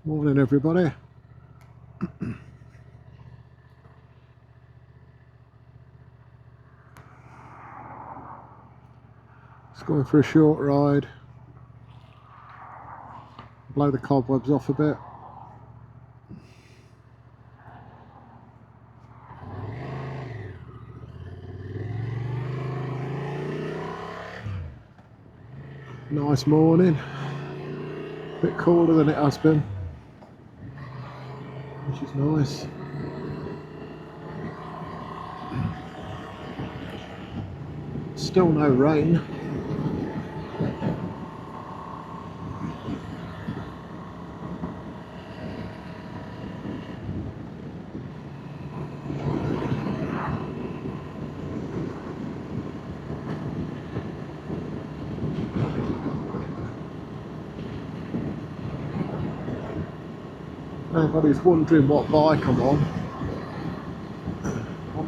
Morning everybody. Just going for a short ride, blow the cobwebs off a bit. Nice morning, a bit cooler than it has been, which is nice. Still no rain. Anybody's wondering what bike I'm on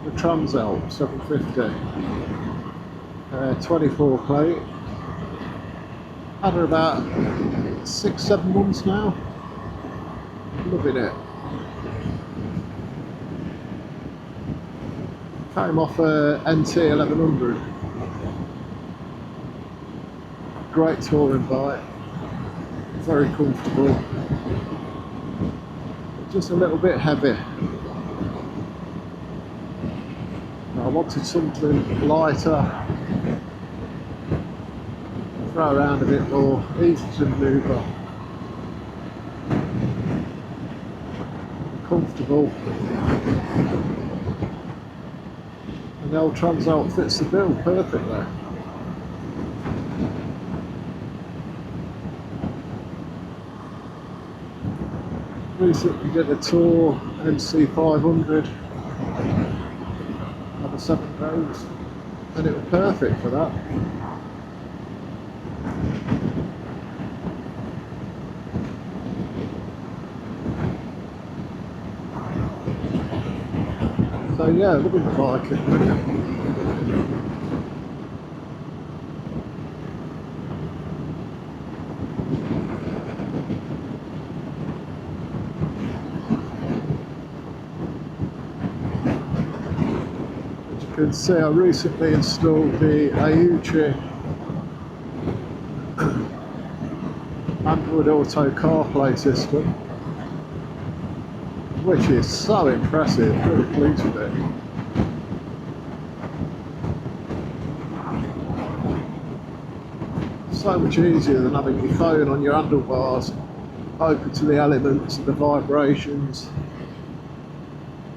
the Transalp 750, 24 plate. Had her about 6-7 months now. Loving it. Came off a NT 1100. Great touring bike. Very comfortable. Just a little bit heavy. I wanted something lighter, throw around a bit more, easy to maneuver, comfortable, and the old Transalp fits the bill perfectly. Recently did a tour NC 500 on the 7 roads, and it was perfect for that. So yeah, loving the bike. As you can see, I recently installed the Aiuchi Android Auto CarPlay system, which is so impressive. Really pleased with it. So much easier than having your phone on your handlebars, open to the elements and the vibrations,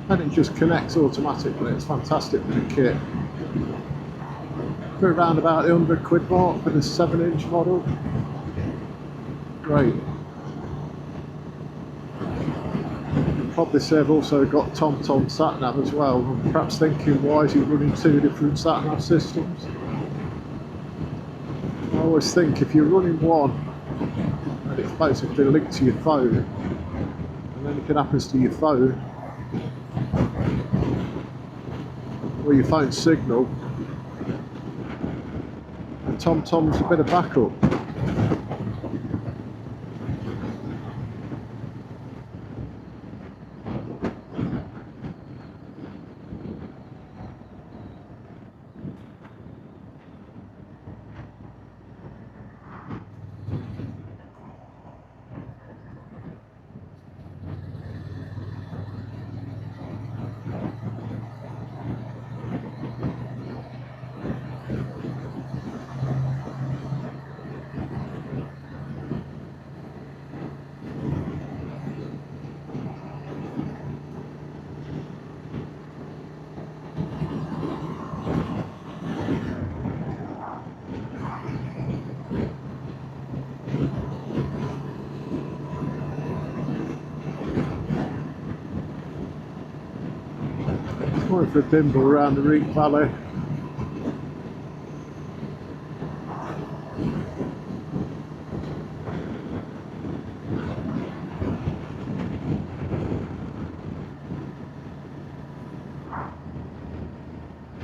and it just connects automatically. It's fantastic with the kit. We're around about the £100 mark for the 7-inch model. Great. Probably say I've also got TomTom sat-nav as well. I'm perhaps thinking, why is he running 2 different sat-nav systems? I always think if you're running one and it's basically linked to your phone, and anything happens to your phone or your phone signal, and TomTom's a bit of backup. Going for a bimble around the Reek Valley.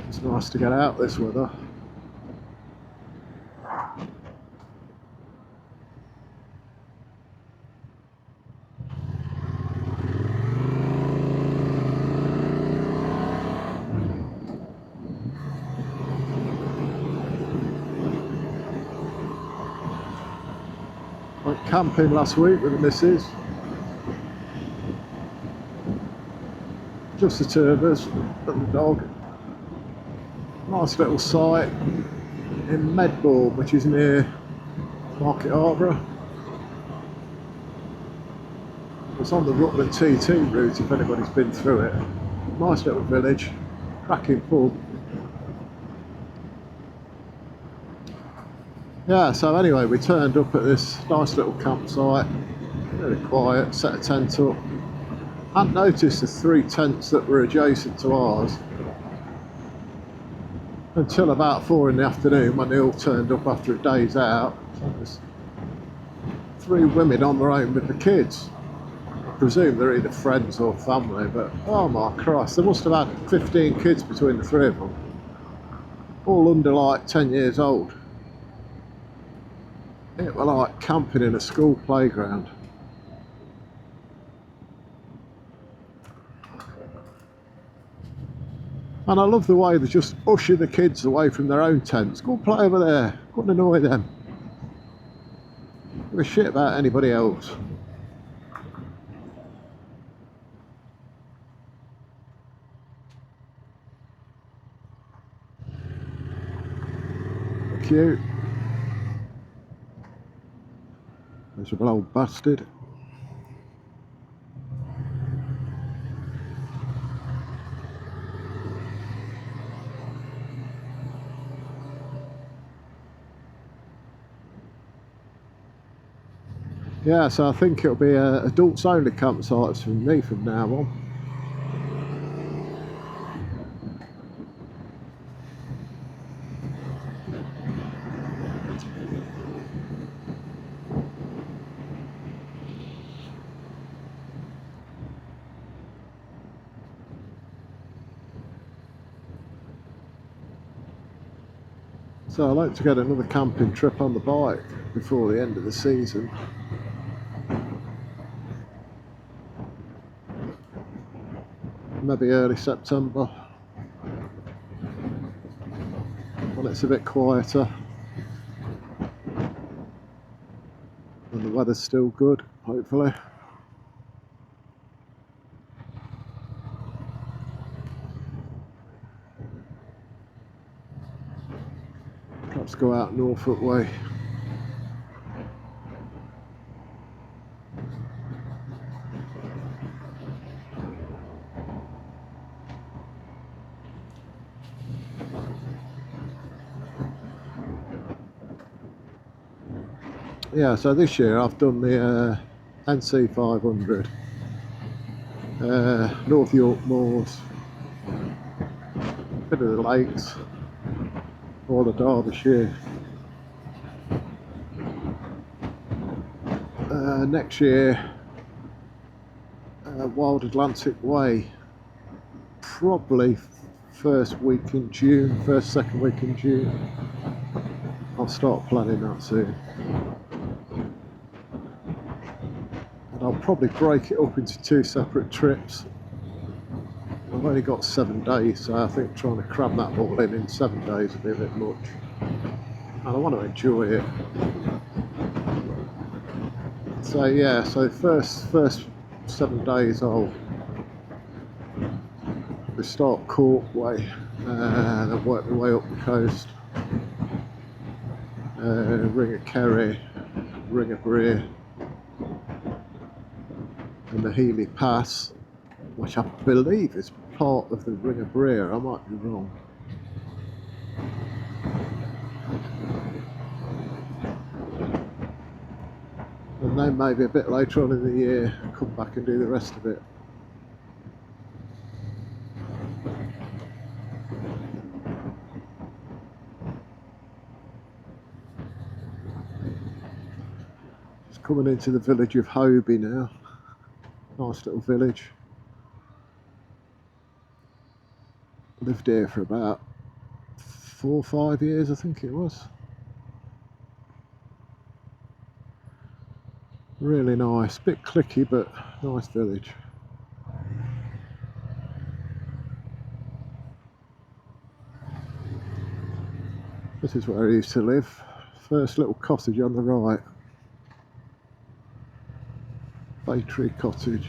It's nice to get out this weather. Went camping last week with the missus. Just the two of us and the dog. Nice little site in Medbourne, which is near Market Harborough. It's on the Rutland TT route if anybody's been through it. Nice little village, cracking pub. Yeah, so anyway, we turned up at this nice little campsite, really quiet, set a tent up. Hadn't noticed the 3 tents that were adjacent to ours until about 4 in the afternoon when they all turned up after a day's out. So there's 3 women on their own with the kids. I presume they're either friends or family, but oh my Christ, they must have had 15 kids between the 3 of them, all under like 10 years old. It was like camping in a school playground. And I love the way they just usher the kids away from their own tents. Go play over there, couldn't annoy them. Give a shit about anybody else. Cute. Miserable old bastard. Yeah, so I think it'll be adults only campsites from me from now on. So I like to get another camping trip on the bike before the end of the season. Maybe early September, when it's a bit quieter and the weather's still good, hopefully. Perhaps go out Norfolk way. Yeah, so this year I've done the NC 500, North York Moors, bit of the lakes, all of Derbyshire. Next year, Wild Atlantic Way, probably first week in June, second week in June. I'll start planning that soon. And I'll probably break it up into 2 separate trips. I've only got 7 days, so I think trying to cram that all in 7 days would be a bit much. And I want to enjoy it. So yeah, so first 7 days I'll start Cork way, and then work my way up the coast. Ring of Kerry, Ring of Bray, and the Healy Pass, which I believe is part of the Ring of Bray. I might be wrong. And then maybe a bit later on in the year, come back and do the rest of it. Just coming into the village of Hobie now. Nice little village. Lived here for about 4 or 5 years, I think it was. Really nice, bit clicky, but nice village. This is where I used to live. First little cottage on the right. Baytree Cottage.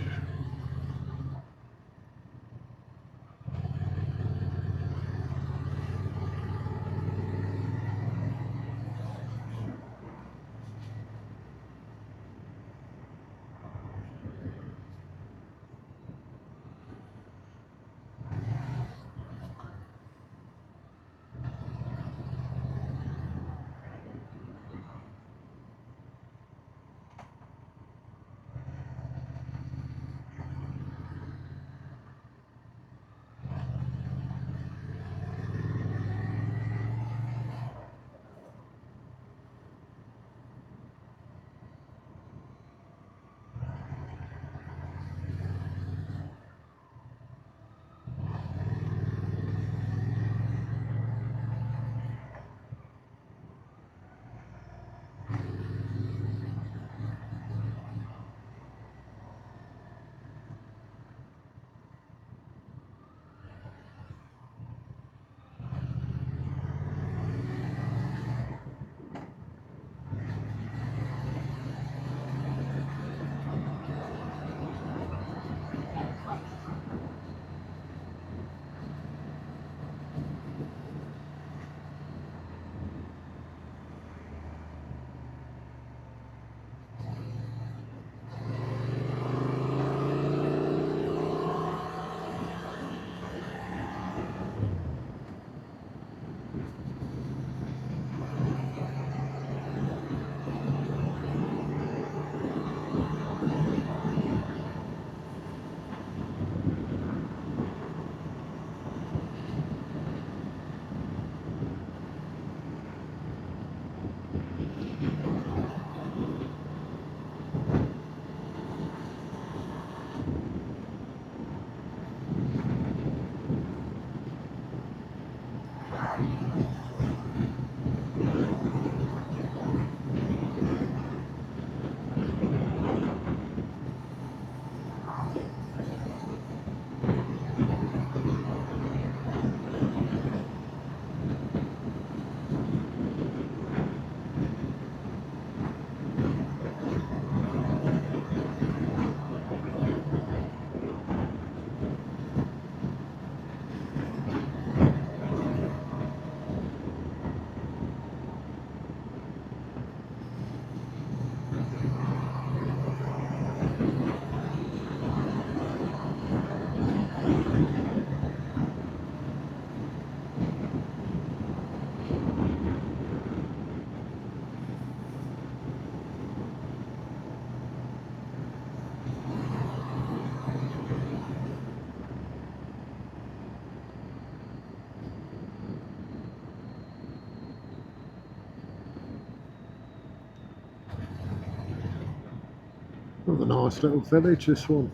Another nice little village, this one.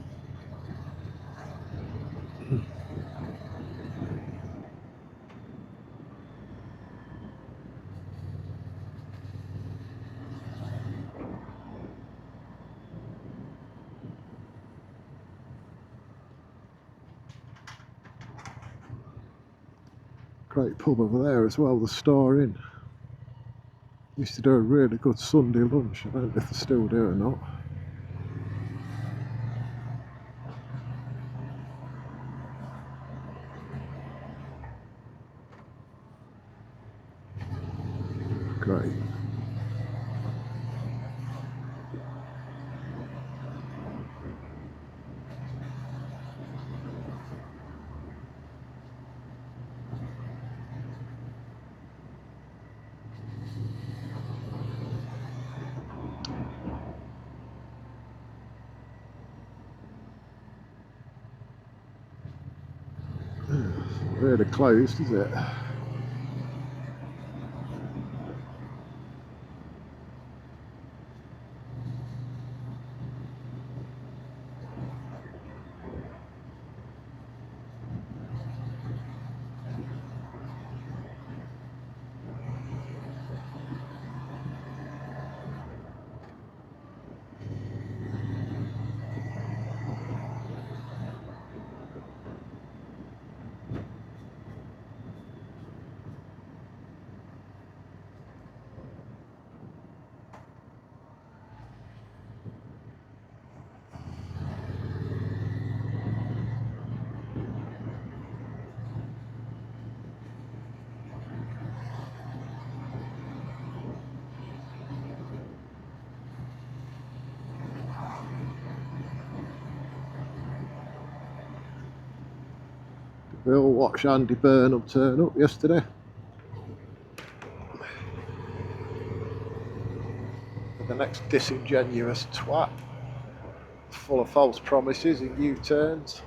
Great pub over there as well, the Star Inn. Used to do a really good Sunday lunch. I don't know if they still do or not. Great. Really closed, is it? We all watched Andy Burnham turn up yesterday. The next disingenuous twat, full of false promises and U-turns.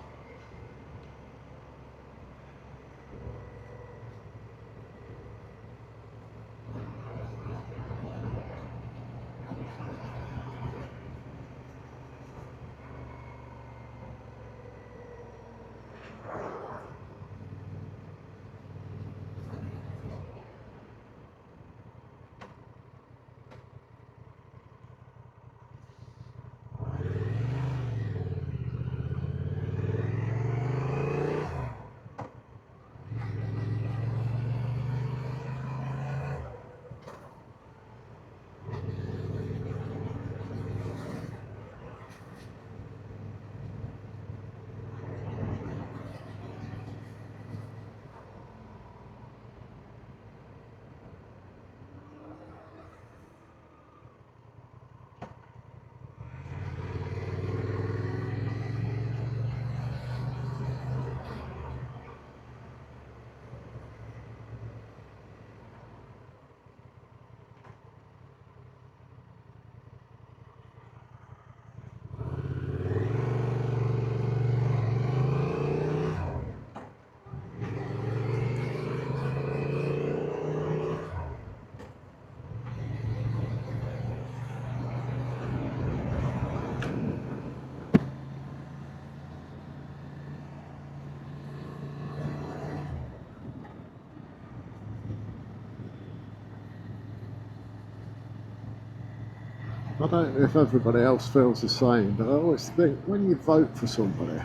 I don't know if everybody else feels the same, but I always think when you vote for somebody,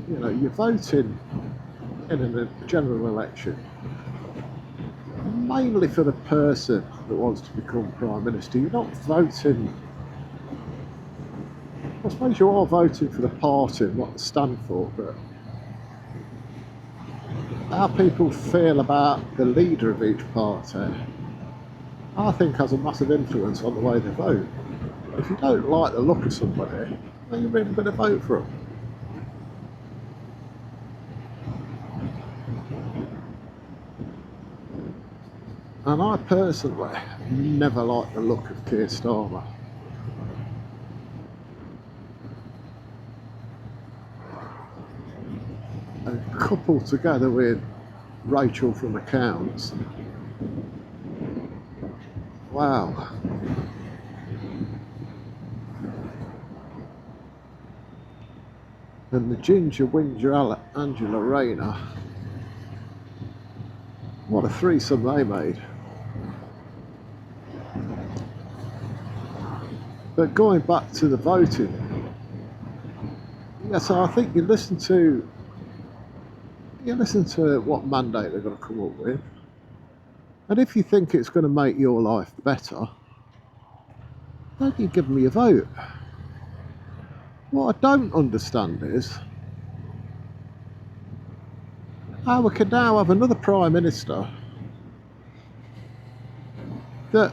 you're voting in a general election mainly for the person that wants to become Prime Minister. You're not voting, I suppose you are voting for the party and what they stand for, but how people feel about the leader of each party, I think has a massive influence on the way they vote. If you don't like the look of somebody, then you're really going to vote for them. And I personally never liked the look of Keir Starmer. And coupled together with Rachel from Accounts, wow. And the ginger whinger Angela Rayner, what a threesome they made. But going back to the voting, yeah, so I think you listen to what mandate they're going to come up with, and if you think it's going to make your life better, then you give them your vote. What I don't understand is how we can now have another Prime Minister that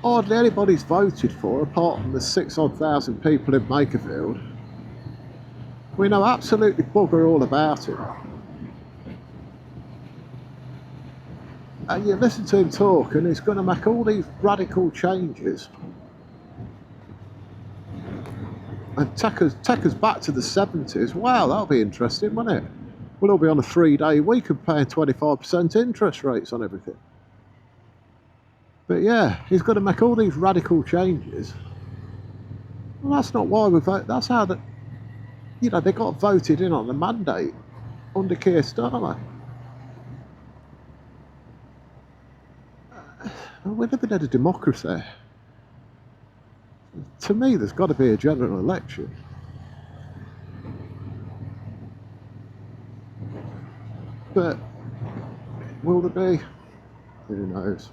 hardly anybody's voted for, apart from the 6,000 people in Makerfield. We know absolutely bugger all about him. And you listen to him talk, and he's going to make all these radical changes and take us back to the 70s. Wow, that'll be interesting, won't it? We'll all be on a 3-day week and paying 25% interest rates on everything. But yeah, he's going to make all these radical changes. Well, that's not why we vote. That's how they got voted in on the mandate under Keir Starmer. We're living in a democracy. To me, there's got to be a general election. But will there be? Who knows?